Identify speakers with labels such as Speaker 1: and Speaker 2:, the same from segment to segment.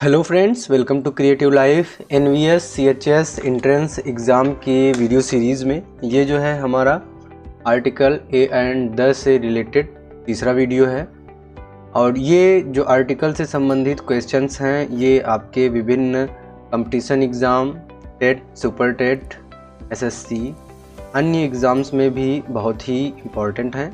Speaker 1: Hello friends, welcome to creative life. NVS CHS entrance exam के video series में ये जो है हमारा आर्टिकल ए एंड द से रिलेटेड तीसरा वीडियो है। और ये जो आर्टिकल से संबंधित क्वेश्चंस हैं ये आपके विभिन्न competition exam, TET, super TET, SSC, अन्य एग्ज़ाम्स में भी बहुत ही इम्पॉर्टेंट हैं।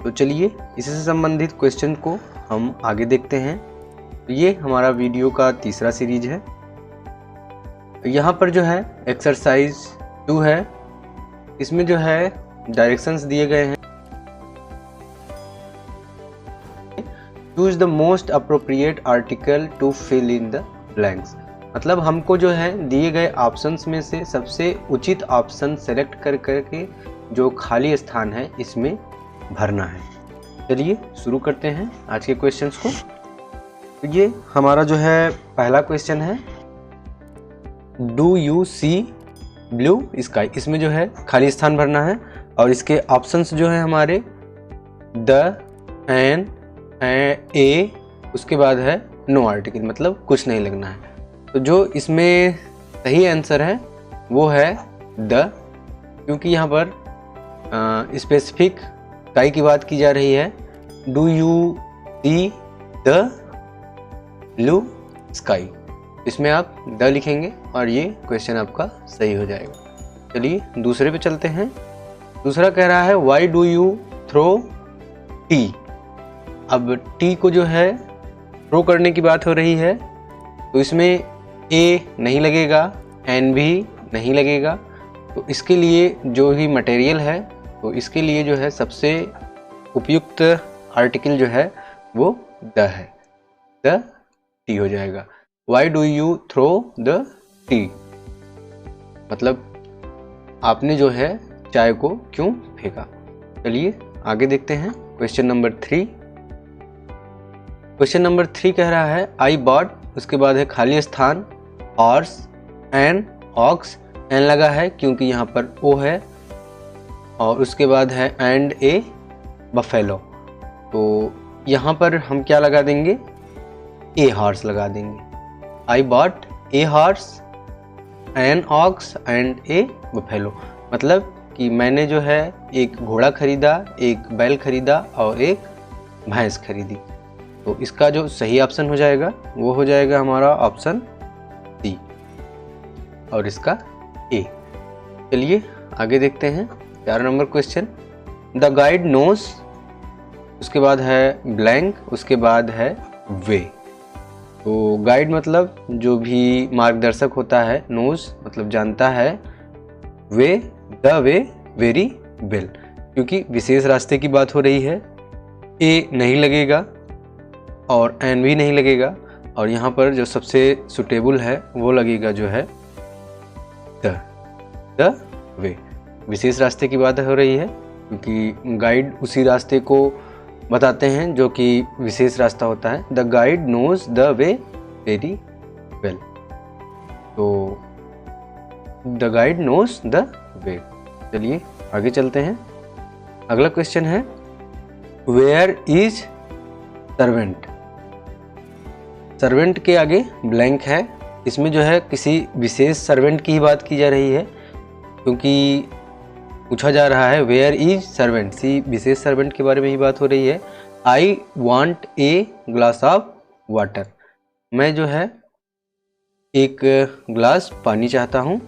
Speaker 1: तो चलिए इसी से संबंधित क्वेश्चन को हम आगे देखते हैं। ये हमारा वीडियो का तीसरा सीरीज है। यहाँ पर जो है एक्सरसाइज 2 है, इसमें जो है डायरेक्शंस दिए गए हैं। Choose the most appropriate article to fill in the blanks. मतलब हमको जो है दिए गए ऑप्शंस में से सबसे उचित ऑप्शन सेलेक्ट कर करके जो खाली स्थान है इसमें भरना है। चलिए शुरू करते हैं आज के क्वेश्चंस को। तो ये हमारा जो है पहला क्वेश्चन है, do you see blue sky. इसमें जो है खाली स्थान भरना है और इसके ऑप्शंस जो है हमारे द, एन, ए, उसके बाद है नो आर्टिकल, मतलब कुछ नहीं लगना है। तो जो इसमें सही आंसर है वो है द, क्योंकि यहाँ पर स्पेसिफिक स्काई की बात की जा रही है। Do you see the blue sky, इसमें आप द लिखेंगे और ये क्वेश्चन आपका सही हो जाएगा। चलिए दूसरे पे चलते हैं। दूसरा कह रहा है why do you throw tea. अब टी को जो है थ्रो करने की बात हो रही है, तो इसमें ए नहीं लगेगा, एन भी नहीं लगेगा। तो इसके लिए जो ही मटेरियल है, तो इसके लिए जो है सबसे उपयुक्त आर्टिकल जो है वो द है। द टी हो जाएगा। Why do you throw the tea, मतलब आपने जो है चाय को क्यों फेंका। चलिए आगे देखते हैं क्वेश्चन नंबर 3। क्वेश्चन नंबर 3 कह रहा है आई बॉट, उसके बाद है खाली स्थान, हॉर्स, एन, ऑक्स, एन लगा है क्योंकि यहाँ पर ओ है, और उसके बाद है एंड ए बफेलो। तो यहाँ पर हम क्या लगा देंगे, ए हॉर्स लगा देंगे। I bought a horse, an ox and A buffalo, मतलब कि मैंने जो है एक घोड़ा खरीदा, एक बैल खरीदा और एक भैंस खरीदी। तो इसका जो सही ऑप्शन हो जाएगा वो हो जाएगा हमारा ऑप्शन सी और इसका ए। चलिए आगे देखते हैं 4 number question. The guide knows, उसके बाद है ब्लैंक, उसके बाद है वे। तो गाइड मतलब जो भी मार्गदर्शक होता है, नोज मतलब जानता है, way the way very well, क्योंकि विशेष रास्ते की बात हो रही है। ए नहीं लगेगा और एन भी नहीं लगेगा, और यहाँ पर जो सबसे सुटेबल है वो लगेगा जो है द वे। विशेष रास्ते की बात हो रही है क्योंकि गाइड उसी रास्ते को बताते हैं जो कि विशेष रास्ता होता है। The guide knows the way very well, तो the guide knows the way. चलिए आगे चलते हैं। अगला क्वेश्चन है वेयर इज सर्वेंट। सर्वेंट के आगे ब्लैंक है, इसमें जो है किसी विशेष सर्वेंट की ही बात की जा रही है, क्योंकि पूछा जा रहा है वेयर इज सर्वेंट, सी विशेष सर्वेंट के बारे में ही बात हो रही है। I want a glass of water, मैं जो है एक ग्लास पानी चाहता हूँ।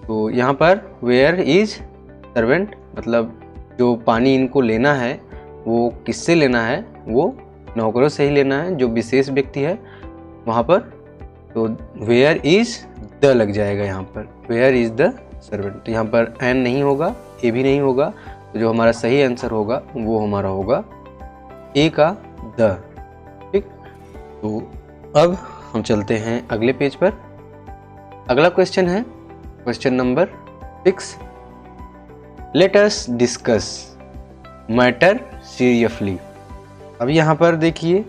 Speaker 1: तो यहाँ पर वेयर इज सर्वेंट मतलब जो पानी इनको लेना है वो किससे लेना है, वो नौकरों से ही लेना है, जो विशेष व्यक्ति है वहाँ पर। तो वेयर इज द लग जाएगा यहाँ पर, वेयर इज द सर्वेंट। यहाँ पर एन नहीं होगा, ए भी नहीं होगा, तो जो हमारा सही आंसर होगा वो हमारा होगा ए का द। ठीक, तो अब हम चलते हैं अगले पेज पर। अगला क्वेश्चन है question number 6। Let us discuss matter seriously. अब यहाँ पर देखिए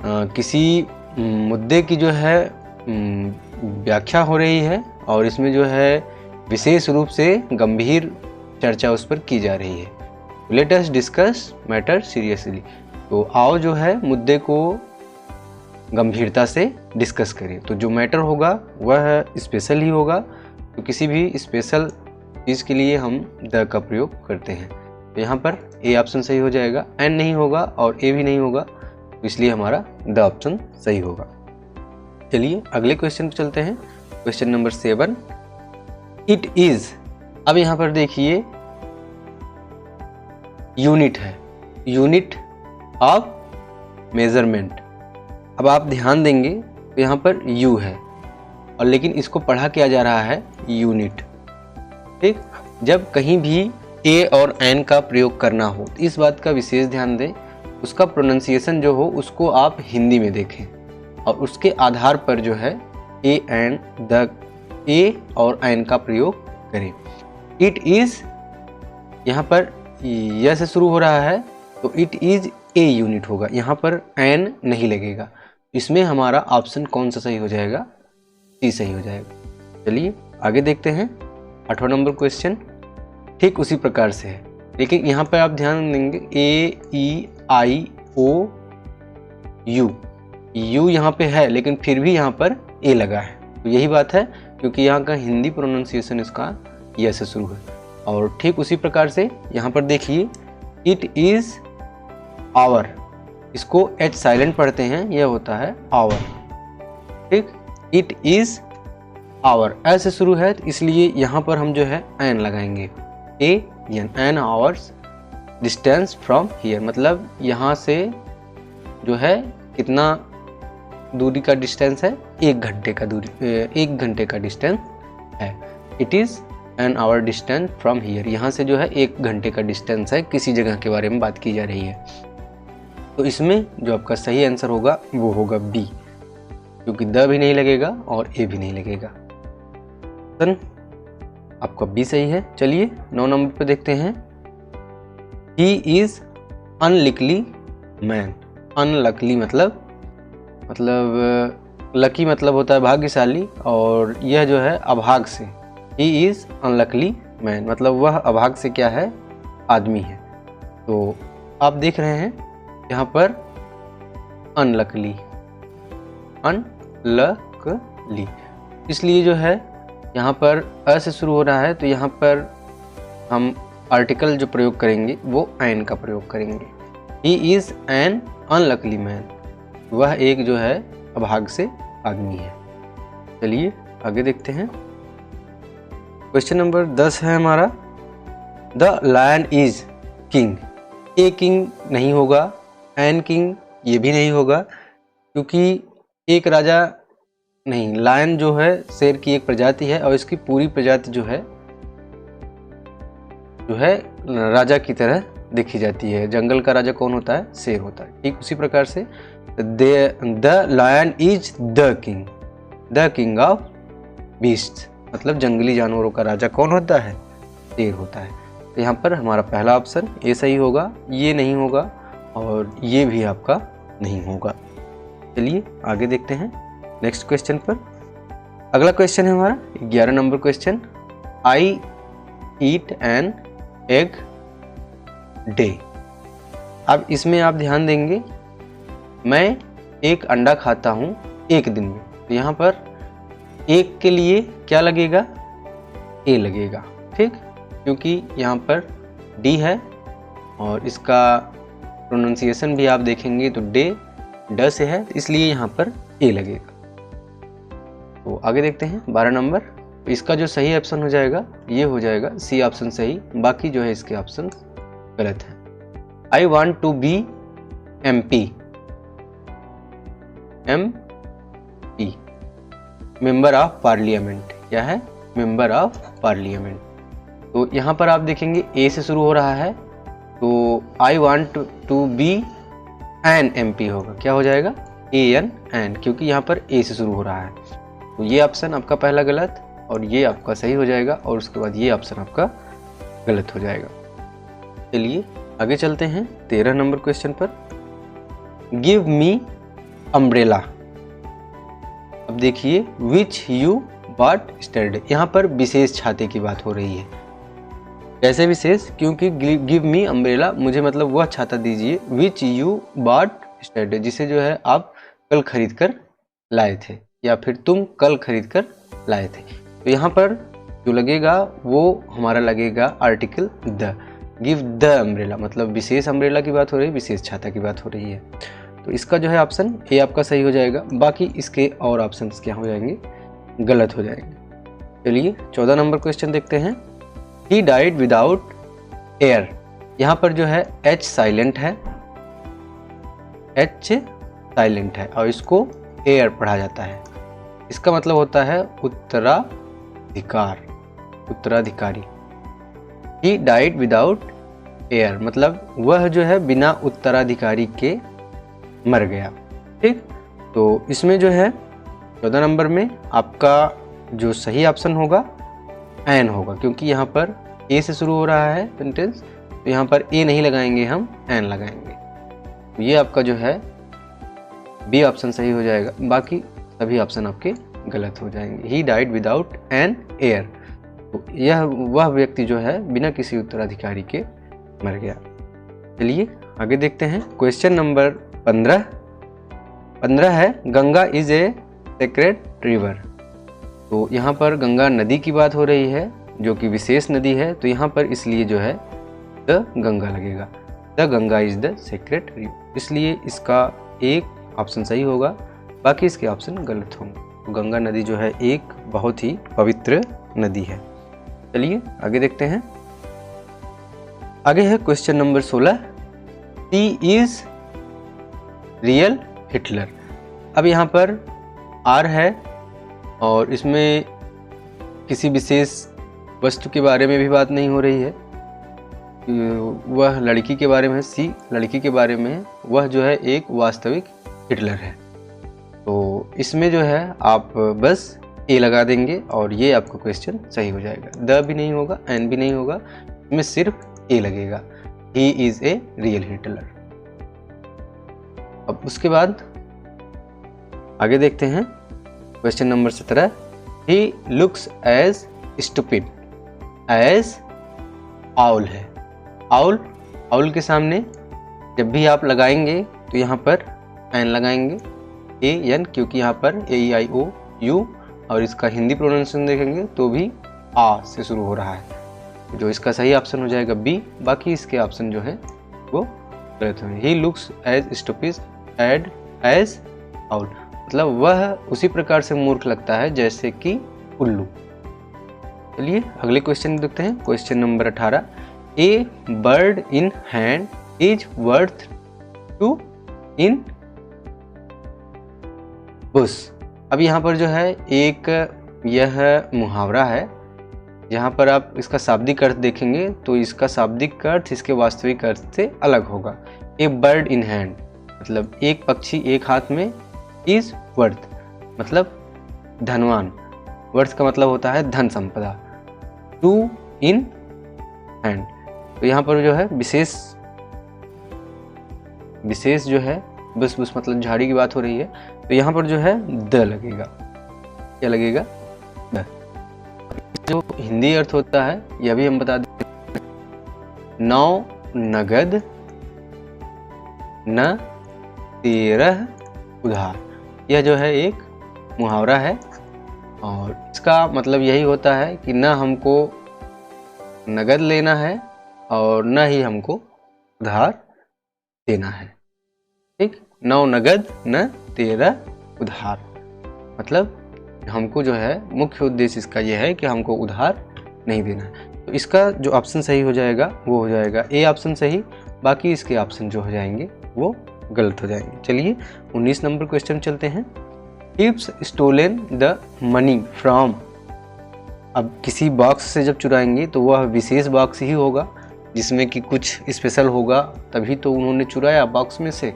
Speaker 1: किसी मुद्दे की जो है व्याख्या हो रही है और इसमें जो है विशेष रूप से गंभीर चर्चा उस पर की जा रही है। Let us discuss matter seriously, तो आओ जो है मुद्दे को गंभीरता से डिस्कस करें। तो जो मैटर होगा वह स्पेशल ही होगा, तो किसी भी स्पेशल चीज़ के लिए हम द का प्रयोग करते हैं। तो यहाँ पर ए ऑप्शन सही हो जाएगा, एन नहीं होगा और ए भी नहीं होगा, तो इसलिए हमारा द ऑप्शन सही होगा। चलिए अगले क्वेश्चन पर चलते हैं। Question number 7, it is. अब यहाँ पर देखिए यूनिट है, यूनिट ऑफ मेजरमेंट। अब आप ध्यान देंगे तो यहाँ पर यू है और लेकिन इसको पढ़ा किया जा रहा है यूनिट। ठीक, जब कहीं भी ए और एन का प्रयोग करना हो तो इस बात का विशेष ध्यान दें, उसका प्रोनाउंसिएशन जो हो उसको आप हिंदी में देखें और उसके आधार पर जो है ए एंड द, ए और एन का प्रयोग करें। इट इज यहाँ पर यह से शुरू हो रहा है तो इट इज ए यूनिट होगा, यहाँ पर एन नहीं लगेगा। इसमें हमारा ऑप्शन कौन सा सही हो जाएगा? सी सही हो जाएगा। चलिए आगे देखते हैं। 8वां नंबर क्वेश्चन ठीक उसी प्रकार से है, लेकिन यहाँ पर आप ध्यान देंगे ए ई आई ओ यू, यू यहाँ पे है लेकिन फिर भी यहाँ पर ए लगा है। तो यही बात है क्योंकि यहाँ का हिंदी प्रोनाउंसिएशन इसका ये से शुरू है। और ठीक उसी प्रकार से यहाँ पर देखिए इट इज आवर, इसको एच साइलेंट पढ़ते हैं, यह होता है आवर। ठीक, इट इज आवर ऐसे शुरू है, इसलिए यहाँ पर हम जो है एन लगाएंगे, a an hours distance from here, मतलब यहाँ से जो है कितना दूरी का डिस्टेंस है? 1 घंटे का दूरी, 1 घंटे का डिस्टेंस है। It is an hour distance from here, यहाँ से जो है 1 घंटे का डिस्टेंस है, किसी जगह के बारे में बात की जा रही है। तो इसमें जो आपका सही आंसर होगा वो होगा बी, क्योंकि द भी नहीं लगेगा और ए भी नहीं लगेगा। आपका बी सही है। चलिए 9 नंबर पे देखते हैं। He is unluckily man. Unluckily मतलब लकी मतलब होता है भाग्यशाली, और यह जो है अभाग से, ही इज अनलकली मैन मतलब वह अभाग से क्या है? आदमी है। तो आप देख रहे हैं यहाँ पर अनलकली, अनलकली, इसलिए जो है यहाँ पर अ से शुरू हो रहा है, तो यहाँ पर हम आर्टिकल जो प्रयोग करेंगे वो एन का प्रयोग करेंगे। He is an unluckily man, वह एक जो है अभाग से आदमी है। चलिए आगे देखते हैं। क्वेश्चन नंबर 10 है हमारा, the lion is king. A king नहीं होगा, एन किंग ये भी नहीं होगा, क्योंकि एक राजा नहीं, लायन जो है शेर की एक प्रजाति है और इसकी पूरी प्रजाति जो है राजा की तरह देखी जाती है। जंगल का राजा कौन होता है? शेर होता है। ठीक उसी प्रकार से the lion is the king of beast, मतलब जंगली जानवरों का राजा कौन होता है? शेर होता है। तो यहाँ पर हमारा पहला ऑप्शन ए सही होगा, ये नहीं होगा और ये भी आपका नहीं होगा। चलिए आगे देखते हैं नेक्स्ट क्वेश्चन पर। अगला क्वेश्चन है हमारा 11 number question, I eat an egg day. अब इसमें आप ध्यान देंगे, मैं एक अंडा खाता हूँ एक दिन में, तो यहाँ पर एक के लिए क्या लगेगा? ए लगेगा। ठीक, क्योंकि यहाँ पर डी है और इसका प्रोनाउंसिएशन भी आप देखेंगे तो डे ड से है, इसलिए यहाँ पर ए लगेगा। तो आगे देखते हैं 12 नंबर। इसका जो सही ऑप्शन हो जाएगा ये हो जाएगा सी ऑप्शन सही, बाकी जो है इसके ऑप्शन गलत है। I want to be MP, MP member of parliament. क्या है? Member of parliament. तो यहाँ पर आप देखेंगे ए से शुरू हो रहा है, तो I want to be an MP होगा। क्या हो जाएगा? एन, क्योंकि यहाँ पर ए से शुरू हो रहा है। तो ये ऑप्शन आपका पहला गलत और ये आपका सही हो जाएगा, और उसके बाद ये ऑप्शन आपका गलत हो जाएगा। चलिए आगे चलते हैं 13 नंबर क्वेश्चन पर। Give me umbrella. अब देखिए विच यू बॉट यस्टरडे, यहाँ पर विशेष छाते की बात हो रही है। कैसे विशेष? क्योंकि गिव मी अम्ब्रेला मुझे मतलब वह छाता दीजिए विच यू बॉट यस्टरडे, जिसे जो है आप कल खरीद कर लाए थे, या फिर तुम कल खरीद कर लाए थे। तो यहाँ पर जो लगेगा वो हमारा लगेगा article the. Give the umbrella, मतलब विशेष अम्ब्रेला की बात हो रही है, विशेष छाता की बात हो रही है। तो इसका जो है ऑप्शन ए आपका सही हो जाएगा। बाकी इसके और ऑप्शंस क्या हो जाएंगे, गलत हो जाएंगे। चलिए 14 नंबर क्वेश्चन देखते हैं। ही डाइड विदाउट एयर, यहाँ पर जो है एच साइलेंट है, एच साइलेंट है और इसको एयर पढ़ा जाता है। इसका मतलब होता है उत्तराधिकार, उत्तराधिकारी। ही डाइड विदाउट एयर, मतलब वह जो है बिना उत्तराधिकारी के मर गया। ठीक, तो इसमें जो है 14 नंबर में आपका जो सही ऑप्शन होगा एन होगा, क्योंकि यहाँ पर ए से शुरू हो रहा है सेंटेंस, तो यहाँ पर ए नहीं लगाएंगे, हम एन लगाएंगे। तो ये आपका जो है बी ऑप्शन सही हो जाएगा। बाकी सभी ऑप्शन आपके गलत हो जाएंगे। He died without an air, तो यह वह व्यक्ति जो है बिना किसी उत्तराधिकारी के मर गया। चलिए आगे देखते हैं। क्वेश्चन नंबर 15 है Ganga is a sacred river. तो यहाँ पर गंगा नदी की बात हो रही है जो कि विशेष नदी है, तो यहाँ पर इसलिए जो है द गंगा लगेगा। The Ganga is the sacred river, इसलिए इसका एक ऑप्शन सही होगा, बाकी इसके ऑप्शन गलत होंगे। तो गंगा नदी जो है एक बहुत ही पवित्र नदी है। चलिए आगे देखते हैं। आगे है question number 16, she is real Hitler. अब यहाँ पर आर है और इसमें किसी विशेष वस्तु के बारे में भी बात नहीं हो रही है, वह लड़की के बारे में है। सी लड़की के बारे में है, वह जो है एक वास्तविक हिटलर है। तो इसमें जो है आप बस ए लगा देंगे और ये आपका क्वेश्चन सही हो जाएगा। द भी नहीं होगा, एन भी नहीं होगा, इसमें सिर्फ ए लगेगा। He is a real Hitler. अब उसके बाद आगे देखते हैं question number 17, he looks as stupid as owl है। आउल, आउल के सामने जब भी आप लगाएंगे तो यहाँ पर एन लगाएंगे, ए एन, क्योंकि यहाँ पर ए ई आई ओ यू, और इसका हिंदी प्रोनाउंसिएशन देखेंगे तो भी आ से शुरू हो रहा है, जो इसका सही ऑप्शन हो जाएगा बी। बाकी इसके ऑप्शन जो है वो गलत होंगे। He looks as stupid as owl, मतलब वह उसी प्रकार से मूर्ख लगता है जैसे कि उल्लू। चलिए अगले क्वेश्चन देखते हैं। Question number 18, A bird in hand is worth 2 in Bush. अब यहाँ पर जो है एक यह मुहावरा है, यहाँ पर आप इसका शाब्दिक अर्थ देखेंगे तो इसका शाब्दिक अर्थ इसके वास्तविक अर्थ से अलग होगा। ए बर्ड इन हैंड मतलब एक पक्षी एक हाथ में, इज वर्थ मतलब धनवान, वर्थ का मतलब होता है धन संपदा, 2 इन हैंड, तो यहाँ पर जो है विशेष जो है बुश मतलब झाड़ी की बात हो रही है, तो यहाँ पर जो है द लगेगा। क्या लगेगा? द। जो हिंदी अर्थ होता है यह भी हम बता दें, 9 नगद न 13 उधार। यह जो है एक मुहावरा है और इसका मतलब यही होता है कि न हमको नगद लेना है और न ही हमको उधार देना है। ठीक, 9 नगद न 13 उधार, मतलब हमको जो है मुख्य उद्देश्य इसका यह है कि हमको उधार नहीं देना है। तो इसका जो ऑप्शन सही हो जाएगा वो हो जाएगा ए ऑप्शन सही, बाकी इसके ऑप्शन जो हो जाएंगे वो गलत हो जाएंगे। चलिए 19 नंबर क्वेश्चन चलते हैं। Thieves stolen the money from. अब किसी बॉक्स से जब चुराएंगे तो वह विशेष बॉक्स ही होगा जिसमें कि कुछ स्पेशल होगा, तभी तो उन्होंने चुराया बॉक्स में से।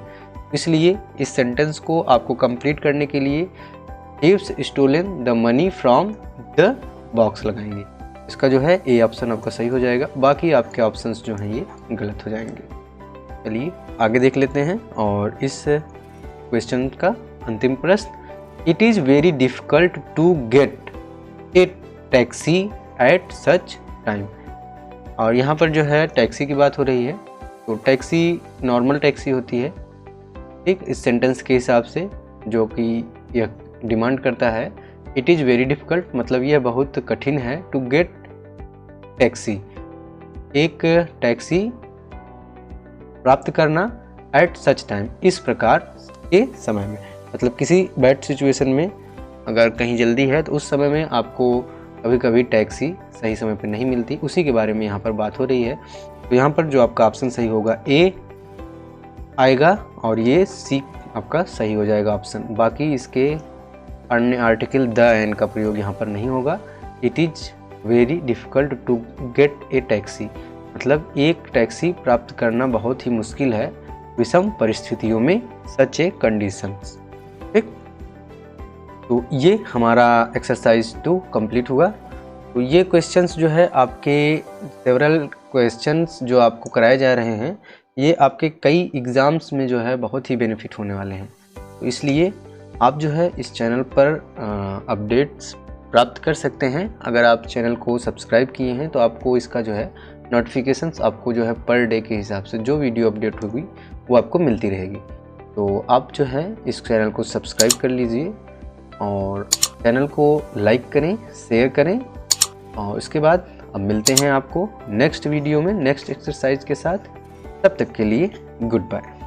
Speaker 1: इसलिए इस सेंटेंस को आपको कंप्लीट करने के लिए thieves stolen the money from the box लगाएंगे। इसका जो है ए ऑप्शन आपका सही हो जाएगा, बाकी आपके ऑप्शंस जो हैं ये गलत हो जाएंगे। चलिए आगे देख लेते हैं और इस क्वेश्चन का अंतिम प्रश्न, it is very difficult to get a taxi at such time. और यहाँ पर जो है टैक्सी की बात हो रही है, तो टैक्सी नॉर्मल टैक्सी होती है। ठीक, इस सेंटेंस के हिसाब से जो कि यह डिमांड करता है, इट इज़ वेरी डिफ़िकल्ट, मतलब यह बहुत कठिन है, टू गेट टैक्सी, एक टैक्सी प्राप्त करना एट सच टाइम, इस प्रकार के समय में। मतलब किसी बैड सिचुएशन में अगर कहीं जल्दी है तो उस समय में आपको कभी कभी टैक्सी सही समय पर नहीं मिलती, उसी के बारे में यहाँ पर बात हो रही है। तो यहाँ पर जो आपका ऑप्शन सही होगा ए आएगा और ये सी आपका सही हो जाएगा ऑप्शन। बाकी इसके अन्य आर्टिकल द एन का प्रयोग यहाँ पर नहीं होगा। It is very difficult to get a taxi, मतलब एक टैक्सी प्राप्त करना बहुत ही मुश्किल है विषम परिस्थितियों में, सच ए कंडीशंस। ठीक, तो ये हमारा एक्सरसाइज 2 कंप्लीट हुआ। तो ये क्वेश्चंस जो है आपके सेवरल क्वेश्चंस जो आपको कराए जा रहे हैं, ये आपके कई एग्ज़ाम्स में जो है बहुत ही बेनिफिट होने वाले हैं। तो इसलिए आप जो है इस चैनल पर अपडेट्स प्राप्त कर सकते हैं। अगर आप चैनल को सब्सक्राइब किए हैं तो आपको इसका जो है नोटिफिकेशंस आपको जो है पर डे के हिसाब से जो वीडियो अपडेट होगी वो आपको मिलती रहेगी। तो आप जो है इस चैनल को सब्सक्राइब कर लीजिए और चैनल को लाइक करें, शेयर करें। और इसके बाद अब मिलते हैं आपको नेक्स्ट वीडियो में नेक्स्ट एक्सरसाइज के साथ। तब तक के लिए गुड बाय।